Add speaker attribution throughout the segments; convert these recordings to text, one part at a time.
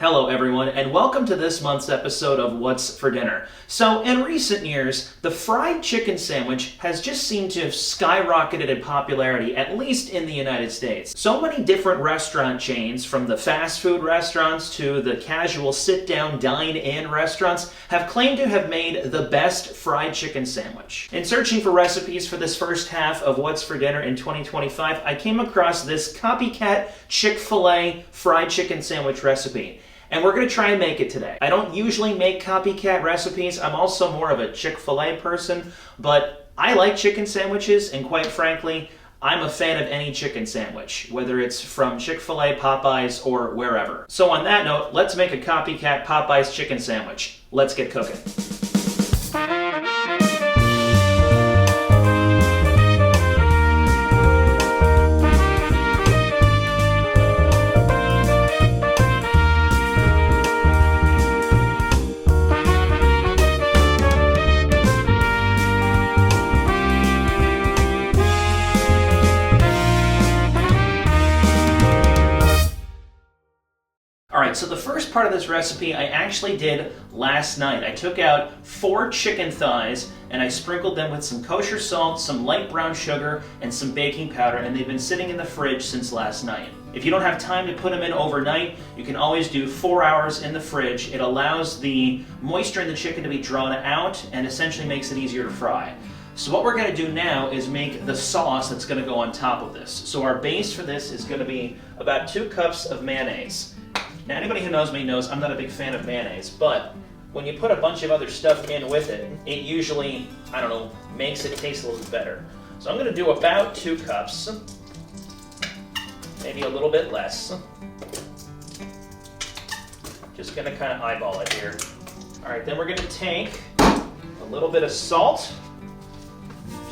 Speaker 1: Hello everyone, and welcome to this month's episode of What's for Dinner. So, in recent years, the fried chicken sandwich has just seemed to have skyrocketed in popularity, at least in the United States. So many different restaurant chains, from the fast food restaurants to the casual sit-down dine-in restaurants, have claimed to have made the best fried chicken sandwich. In searching for recipes for this first half of What's for Dinner in 2025, I came across this Copycat Chick-fil-A fried chicken sandwich recipe. And we're going to try and make it today. I don't usually make copycat recipes. I'm also more of a Chick-fil-A person, but I like chicken sandwiches, and quite frankly, I'm a fan of any chicken sandwich, whether it's from Chick-fil-A, Popeyes, or wherever. So on that note, let's make a copycat Popeyes chicken sandwich. Let's get cooking. Alright, so the first part of this recipe I actually did last night. I took out 4 chicken thighs and I sprinkled them with some kosher salt, some light brown sugar, and some baking powder, and they've been sitting in the fridge since last night. If you don't have time to put them in overnight, you can always do 4 hours in the fridge. It allows the moisture in the chicken to be drawn out and essentially makes it easier to fry. So what we're going to do now is make the sauce that's going to go on top of this. So our base for this is going to be about 2 cups of mayonnaise. Now, anybody who knows me knows I'm not a big fan of mayonnaise, but when you put a bunch of other stuff in with it, it usually, makes it taste a little bit better. So I'm going to do about 2 cups, maybe a little bit less. Just going to kind of eyeball it here. All right, then we're going to take a little bit of salt.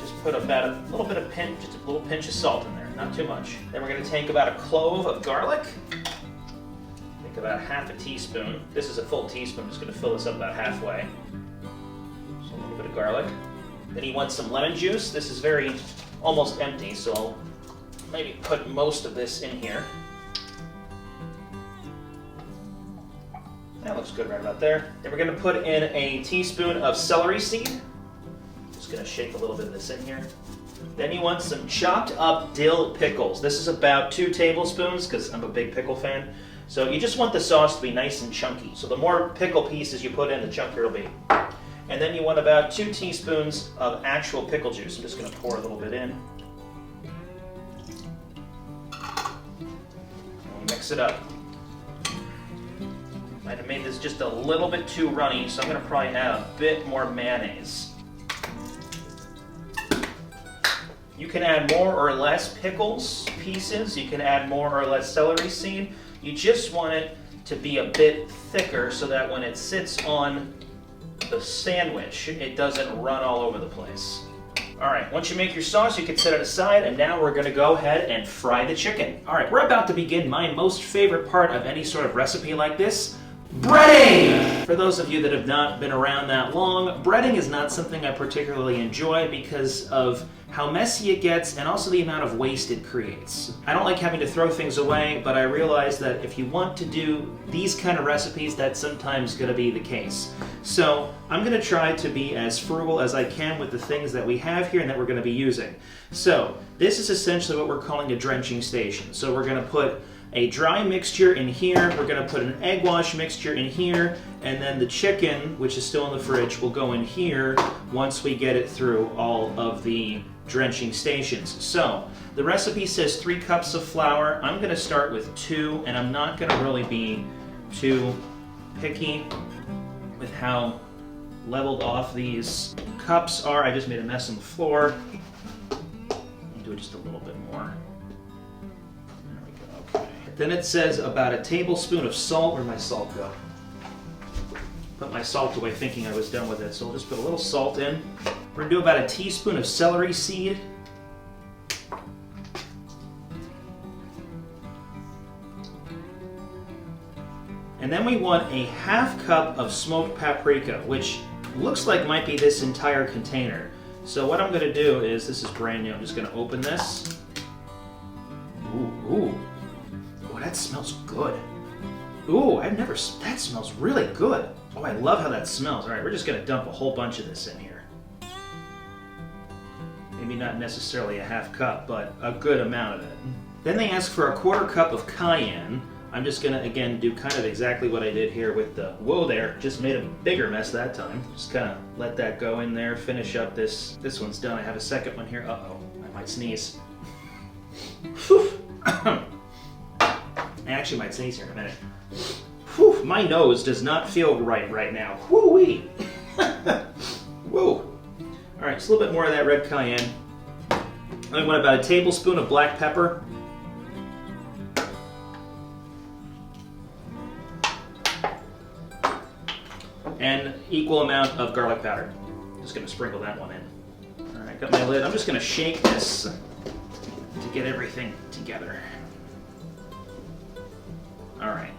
Speaker 1: Just put about a little pinch of salt in there, not too much. Then we're going to take about a clove of garlic. About half a teaspoon. This is a full teaspoon. I'm just going to fill this up about halfway. So a little bit of garlic. Then you want some lemon juice. This is almost empty, so I'll maybe put most of this in here. That looks good right about there. Then we're going to put in a teaspoon of celery seed. Just going to shake a little bit of this in here. Then you want some chopped up dill pickles. This is about 2 tablespoons because I'm a big pickle fan. So you just want the sauce to be nice and chunky. So the more pickle pieces you put in, the chunkier it'll be. And then you want about 2 teaspoons of actual pickle juice. I'm just going to pour a little bit in. And mix it up. Might have made this just a little bit too runny, so I'm going to probably add a bit more mayonnaise. You can add more or less pickles pieces. You can add more or less celery seed. You just want it to be a bit thicker so that when it sits on the sandwich, it doesn't run all over the place. Alright, once you make your sauce, you can set it aside, and now we're going to go ahead and fry the chicken. Alright, we're about to begin my most favorite part of any sort of recipe like this, breading! For those of you that have not been around that long, breading is not something I particularly enjoy because of how messy it gets and also the amount of waste it creates. I don't like having to throw things away, but I realize that if you want to do these kind of recipes, that's sometimes going to be the case. So I'm going to try to be as frugal as I can with the things that we have here and that we're going to be using. So this is essentially what we're calling a drenching station. So we're going to put a dry mixture in here, we're going to put an egg wash mixture in here, and then the chicken, which is still in the fridge, will go in here once we get it through all of the drenching stations. So the recipe says 3 cups of flour. I'm going to start with 2, and I'm not going to really be too picky with how leveled off these cups are. I just made a mess on the floor. I'll do it just a little bit more. Then it says about a tablespoon of salt. Where'd my salt go? Put my salt away thinking I was done with it, so I'll just put a little salt in. We're going to do about a teaspoon of celery seed. And then we want a half cup of smoked paprika, which looks like might be this entire container. So what I'm going to do is, this is brand new, I'm just going to open this. Ooh. Oh, that smells good. Ooh, that smells really good. Oh, I love how that smells. All right, we're just gonna dump a whole bunch of this in here. Maybe not necessarily a half cup, but a good amount of it. Then they ask for a 1/4 cup of cayenne. I'm just gonna, again, do kind of exactly what I did here with the, whoa there, just made a bigger mess that time. Just kind of let that go in there, finish up this one's done. I have a second one here. Uh-oh, I might sneeze. I actually might sneeze here in a minute. Whew, my nose does not feel right now. Woo-wee. Whoa. All right, just a little bit more of that red cayenne. I want about a tablespoon of black pepper. And equal amount of garlic powder. Just gonna sprinkle that one in. All right, got my lid. I'm just gonna shake this to get everything together. All right,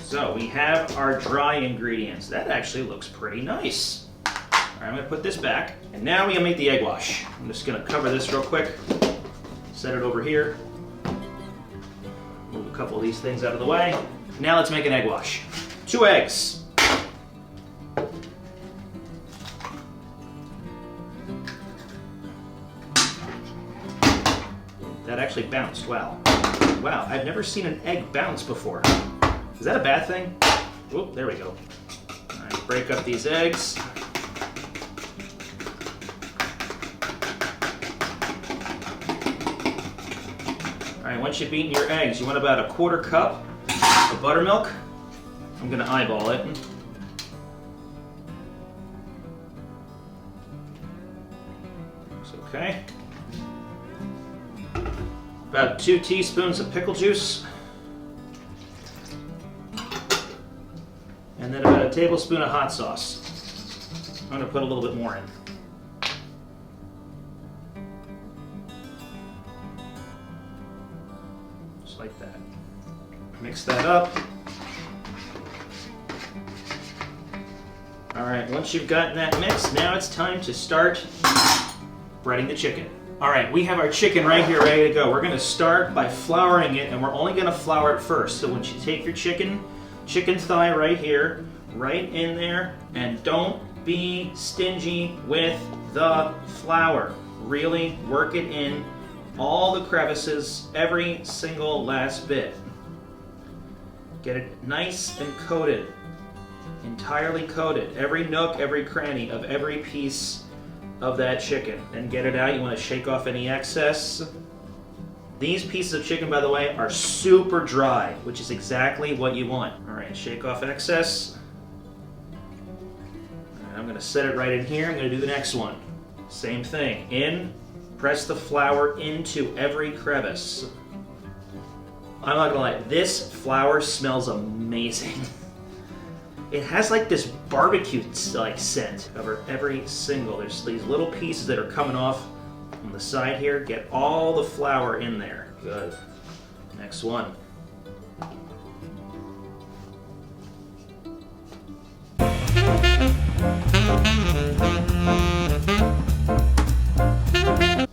Speaker 1: so we have our dry ingredients. That actually looks pretty nice. All right, I'm gonna put this back. And now we're gonna make the egg wash. I'm just gonna cover this real quick. Set it over here. Move a couple of these things out of the way. Now let's make an egg wash. 2 eggs. That actually bounced, wow. Wow, I've never seen an egg bounce before. Is that a bad thing? Whoop, there we go. All right, break up these eggs. All right, once you've beaten your eggs, you want about a 1/4 cup of buttermilk. I'm gonna eyeball it. Looks okay. About 2 teaspoons of pickle juice. And then about a tablespoon of hot sauce. I'm gonna put a little bit more in. Just like that. Mix that up. All right, once you've gotten that mixed, now it's time to start breading the chicken. All right, we have our chicken right here ready to go. We're gonna start by flouring it, and we're only gonna flour it first. So once you take your chicken thigh right here, right in there, and don't be stingy with the flour. Really work it in all the crevices, every single last bit. Get it nice and coated, entirely coated. Every nook, every cranny of every piece of that chicken. Then get it out. You want to shake off any excess. These pieces of chicken, by the way, are super dry, which is exactly what you want. All right, shake off excess. All right, I'm going to set it right in here. I'm going to do the next one. Same thing. In, press the flour into every crevice. I'm not going to lie, this flour smells amazing. It has like this barbecue like scent. Cover every single. There's these little pieces that are coming off on the side here. Get all the flour in there. Good. Next one.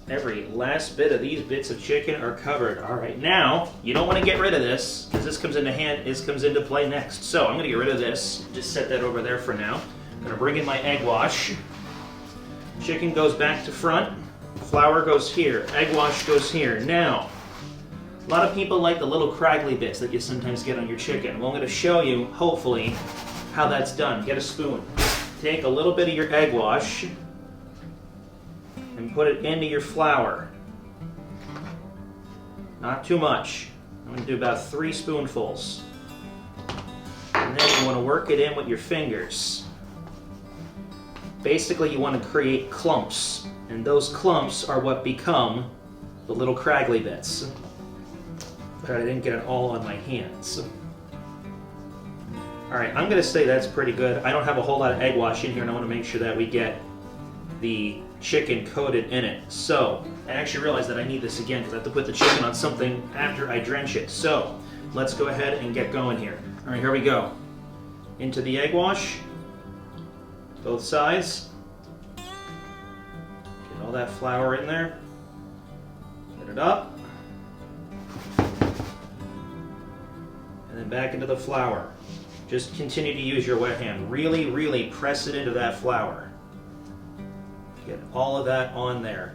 Speaker 1: Every last bit of these bits of chicken are covered. All right, now you don't want to get rid of this because this comes into play next. So I'm going to get rid of this. Just set that over there for now. I'm going to bring in my egg wash. Chicken goes back to front. Flour goes here. Egg wash goes here. Now, a lot of people like the little craggly bits that you sometimes get on your chicken. Well, I'm going to show you, hopefully, how that's done. Get a spoon. Take a little bit of your egg wash and put it into your flour. Not too much. I'm going to do about 3 spoonfuls. And then you want to work it in with your fingers. Basically, you want to create clumps, and those clumps are what become the little craggly bits. But I didn't get it all on my hands. All right, I'm going to say that's pretty good. I don't have a whole lot of egg wash in here, and I want to make sure that we get the chicken coated in it. So, I actually realized that I need this again because I have to put the chicken on something after I drench it. So, let's go ahead and get going here. All right, here we go. Into the egg wash, both sides. Get all that flour in there. Get it up. And then back into the flour. Just continue to use your wet hand. Really, really press it into that flour. Get all of that on there.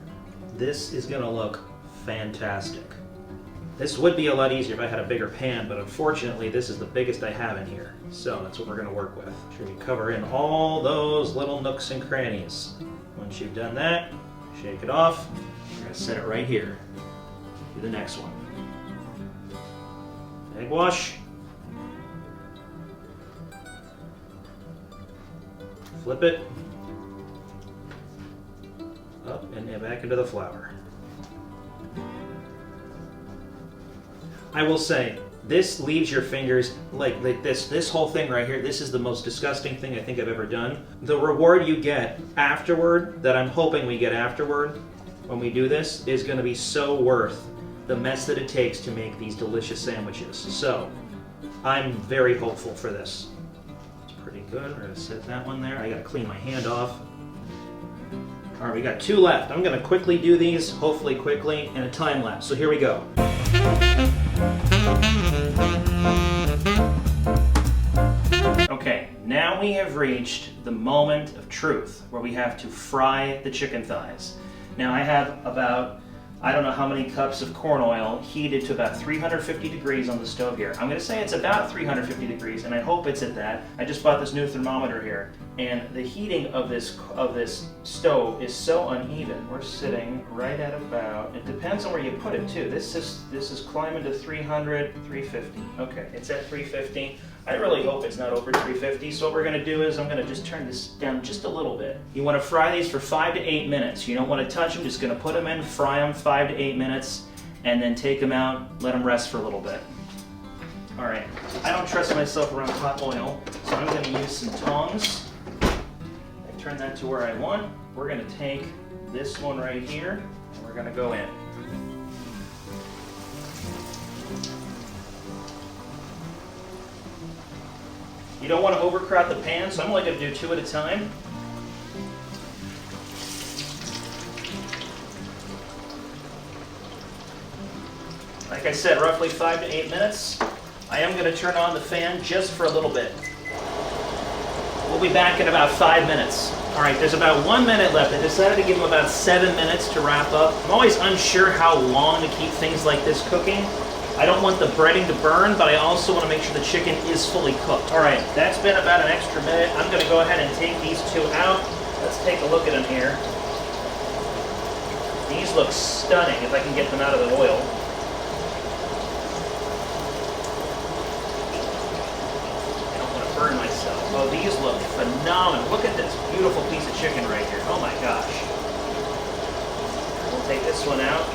Speaker 1: This is going to look fantastic. This would be a lot easier if I had a bigger pan, but unfortunately this is the biggest I have in here. So that's what we're going to work with. Make sure you cover in all those little nooks and crannies. Once you've done that, shake it off. We're going to set it right here. Do the next one. Egg wash. Flip it. Up and back into the flour. I will say, this leaves your fingers like this. This whole thing right here, this is the most disgusting thing I think I've ever done. The reward you get afterward, that I'm hoping we get afterward when we do this, is going to be so worth the mess that it takes to make these delicious sandwiches. So, I'm very hopeful for this. It's pretty good. We're going to set that one there. I got to clean my hand off. All right, we got 2 left. I'm going to quickly do these, hopefully quickly, in a time lapse. So here we go. Okay, now we have reached the moment of truth where we have to fry the chicken thighs. Now I have about, I don't know how many cups of corn oil heated to about 350 degrees on the stove here. I'm going to say it's about 350 degrees, and I hope it's at that. I just bought this new thermometer here, and the heating of this stove is so uneven. We're sitting right at about, it depends on where you put it too. This is climbing to 300, 350. Okay, it's at 350. I really hope it's not over 350, so what we're going to do is I'm going to just turn this down just a little bit. You want to fry these for 5 to 8 minutes. You don't want to touch them, just going to put them in, fry them 5 to 8 minutes, and then take them out, let them rest for a little bit. Alright, I don't trust myself around hot oil, so I'm going to use some tongs. I turn that to where I want. We're going to take this one right here, and we're going to go in. You don't want to overcrowd the pan, so I'm only going to do 2 at a time. Like I said, roughly 5 to 8 minutes. I am going to turn on the fan just for a little bit. We'll be back in about 5 minutes. All right, there's about 1 minute left. I decided to give them about 7 minutes to wrap up. I'm always unsure how long to keep things like this cooking. I don't want the breading to burn, but I also want to make sure the chicken is fully cooked. All right, that's been about an extra minute. I'm going to go ahead and take these 2 out. Let's take a look at them here. These look stunning if I can get them out of the oil. I don't want to burn myself. Oh, these look phenomenal. Look at this beautiful piece of chicken right here. Oh my gosh. We'll take this one out.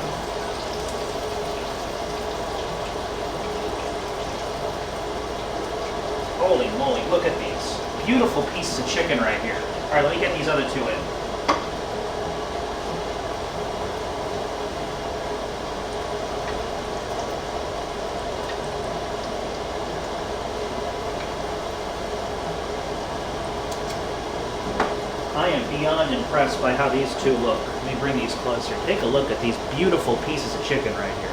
Speaker 1: Holy moly, look at these. Beautiful pieces of chicken right here. All right, let me get these other 2 in. I am beyond impressed by how these 2 look. Let me bring these closer. Take a look at these beautiful pieces of chicken right here.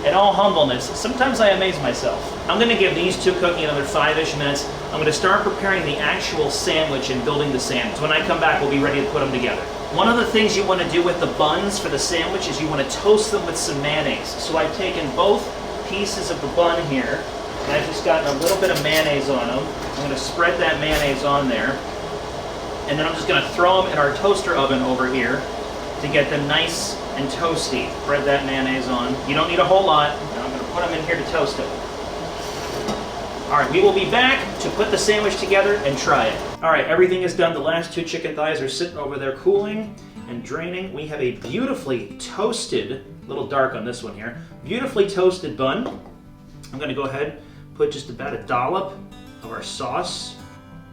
Speaker 1: In all humbleness, sometimes I amaze myself. I'm going to give these 2 cooking another 5-ish minutes. I'm going to start preparing the actual sandwich and building the sandwich. When I come back, we'll be ready to put them together. One of the things you want to do with the buns for the sandwich is you want to toast them with some mayonnaise. So I've taken both pieces of the bun here, and I've just gotten a little bit of mayonnaise on them. I'm going to spread that mayonnaise on there, and then I'm just going to throw them in our toaster oven over here to get them nice and toasty. Spread that mayonnaise on. You don't need a whole lot. Now I'm going to put them in here to toast them. All right, we will be back to put the sandwich together and try it. All right, everything is done. The last 2 chicken thighs are sitting over there cooling and draining. We have a beautifully toasted, a little dark on this one here, beautifully toasted bun. I'm going to go ahead, put just about a dollop of our sauce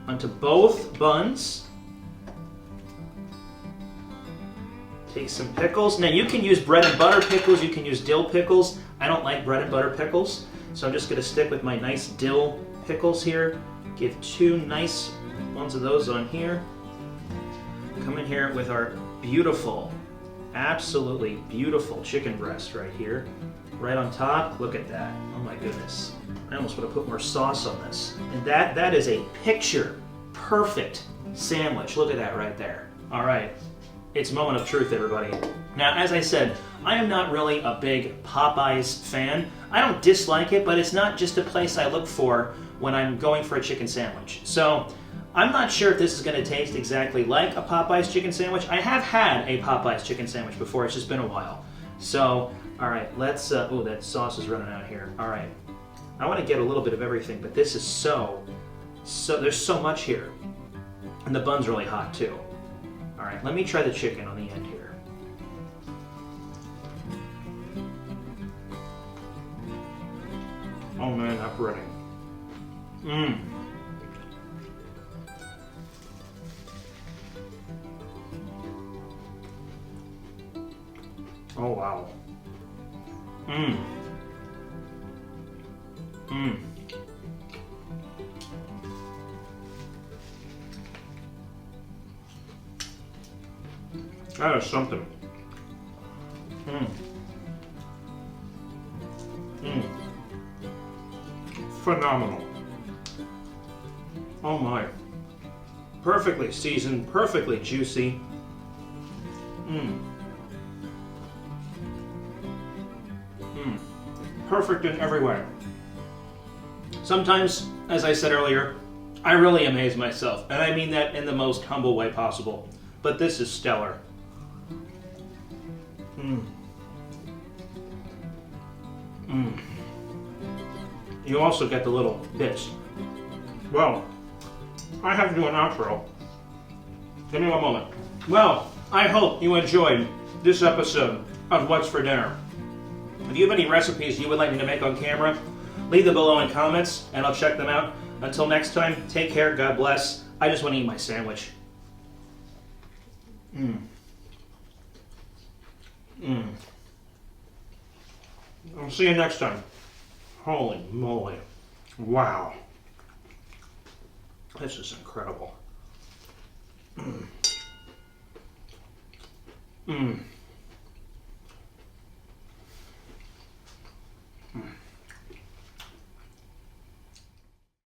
Speaker 1: onto both buns. Take some pickles. Now you can use bread and butter pickles, you can use dill pickles. I don't like bread and butter pickles, so I'm just going to stick with my nice dill pickles here. Give 2 nice ones of those on here. Come in here with our beautiful, absolutely beautiful chicken breast right here. right on top. Look at that. Oh my goodness. I almost want to put more sauce on this. And that is a picture perfect sandwich. Look at that right there. All right. It's a moment of truth, everybody. Now, as I said, I am not really a big Popeyes fan. I don't dislike it, but it's not just a place I look for when I'm going for a chicken sandwich. So, I'm not sure if this is going to taste exactly like a Popeyes chicken sandwich. I have had a Popeyes chicken sandwich before. It's just been a while. So, all right, let's... oh, that sauce is running out here. All right. I want to get a little bit of everything, but this is so... There's so much here. And the bun's really hot, too. All right, let me try the chicken on the end here. Oh man, that breading. Mmm. Oh wow. Mmm. Mmm. That is something. Mmm. Mmm. Phenomenal. Oh my. Perfectly seasoned, perfectly juicy. Mmm. Mmm. Perfect in every way. Sometimes, as I said earlier, I really amaze myself, and I mean that in the most humble way possible. But this is stellar. Mmm. Mmm. You also get the little bits. Well, I have to do an outro. Give me one moment. Well, I hope you enjoyed this episode of What's for Dinner. If you have any recipes you would like me to make on camera, leave them below in comments and I'll check them out. Until next time, take care, God bless. I just want to eat my sandwich. Mmm. Mmm. I'll see you next time. Holy moly. Wow. This is incredible. Mmm. Mmm.